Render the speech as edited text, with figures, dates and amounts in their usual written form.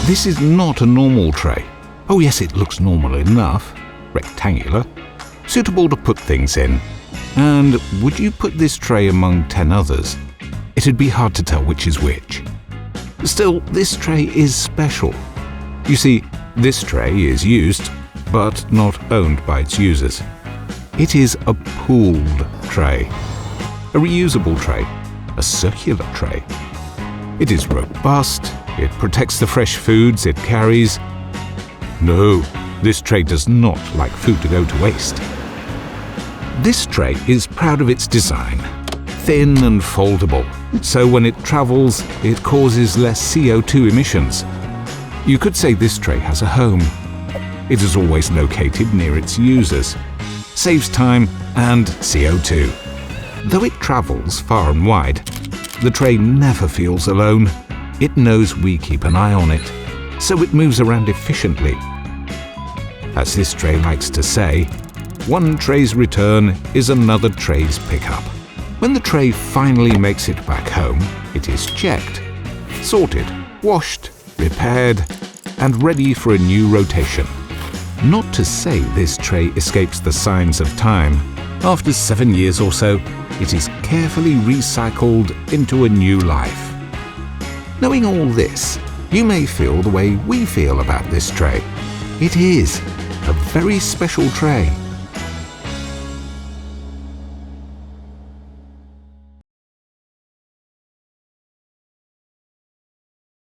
This is not a normal tray. Oh yes, it looks normal enough, rectangular, suitable to put things in. And would you put this tray among 10 others? It'd be hard to tell which is which. Still, this tray is special. You see, this tray is used, but not owned by its users. It is a pooled tray, a reusable tray, a circular tray. It is robust, it protects the fresh foods it carries. No, this tray does not like food to go to waste. This tray is proud of its design, thin and foldable, so when it travels, it causes less CO2 emissions. You could say this tray has a home. It is always located near its users, saves time and CO2. Though it travels far and wide, the tray never feels alone. It knows we keep an eye on it, so it moves around efficiently. As this tray likes to say, one tray's return is another tray's pickup. When the tray finally makes it back home, it is checked, sorted, washed, repaired, and ready for a new rotation. Not to say this tray escapes the signs of time. After 7 years or so, it is carefully recycled into a new life. Knowing all this, you may feel the way we feel about this tray. It is a very special tray.